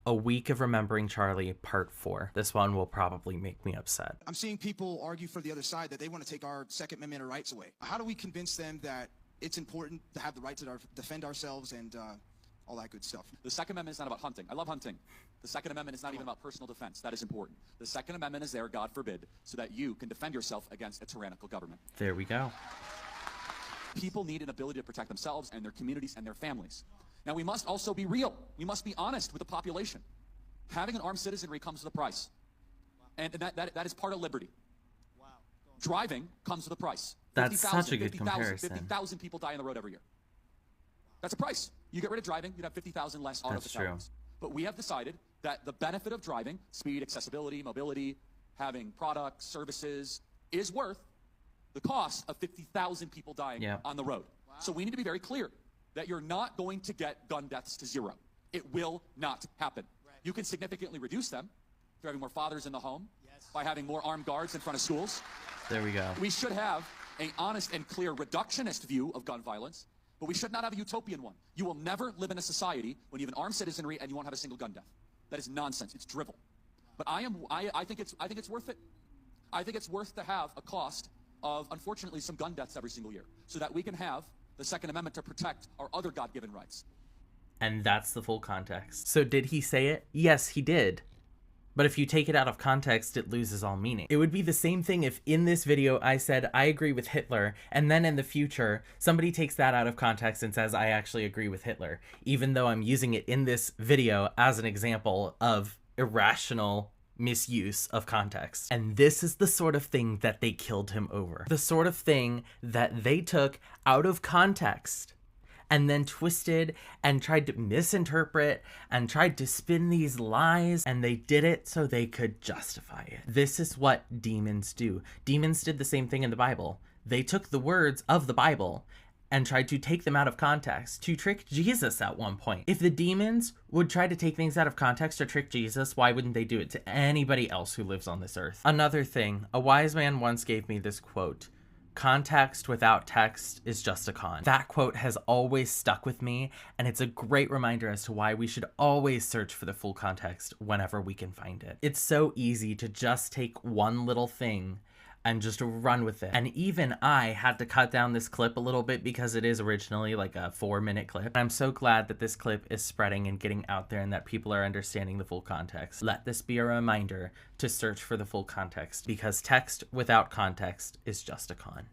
A Week of Remembering Charlie, Part 4. This one will probably make me upset. I'm seeing people argue for the other side that they want to take our Second Amendment rights away. How do we convince them that it's important to have the right to defend ourselves and all that good stuff? The Second Amendment is not about hunting. I love hunting. The Second Amendment is not even about personal defense. That is important. The Second Amendment is there, God forbid, so that you can defend yourself against a tyrannical government. There we go. People need an ability to protect themselves and their communities and their families. Now, we must also be real. We must be honest with the population. Having an armed citizenry comes with a price. And that is part of liberty. Driving comes with a price. That's such a good comparison. 50,000 people die on the road every year. That's a price. You get rid of driving, you'd have 50,000 less auto fatalities. But we have decided that the benefit of driving, speed, accessibility, mobility, having products, services, is worth the cost of 50,000 people dying on the road. Wow. So we need to be very clear that you're not going to get gun deaths to zero. It will not happen. Right. You can significantly reduce them through having more fathers in the home, by having more armed guards in front of schools. There we go. We should have an honest and clear reductionist view of gun violence, but we should not have a utopian one. You will never live in a society when you have an armed citizenry and you won't have a single gun death. That is nonsense. It's drivel. But I think it's worth it. I think it's worth to have a cost of, unfortunately, some gun deaths every single year, so that we can have the Second Amendment to protect our other God-given rights. And that's the full context. So did he say it? Yes, he did. But if you take it out of context, it loses all meaning. It would be the same thing if in this video I said, I agree with Hitler, and then in the future, somebody takes that out of context and says, I actually agree with Hitler, even though I'm using it in this video as an example of irrational misuse of context. And this is the sort of thing that they killed him over. The sort of thing that they took out of context and then twisted and tried to misinterpret and tried to spin these lies, and they did it so they could justify it. This is what demons do. Demons did the same thing in the Bible. They took the words of the Bible and tried to take them out of context to trick Jesus at one point. If the demons would try to take things out of context to trick Jesus, why wouldn't they do it to anybody else who lives on this earth? Another thing, a wise man once gave me this quote: context without text is just a con. That quote has always stuck with me, and it's a great reminder as to why we should always search for the full context whenever we can find it. It's so easy to just take one little thing and just run with it. And even I had to cut down this clip a little bit because it is originally like a 4-minute clip. I'm so glad that this clip is spreading and getting out there and that people are understanding the full context. Let this be a reminder to search for the full context, because text without context is just a con.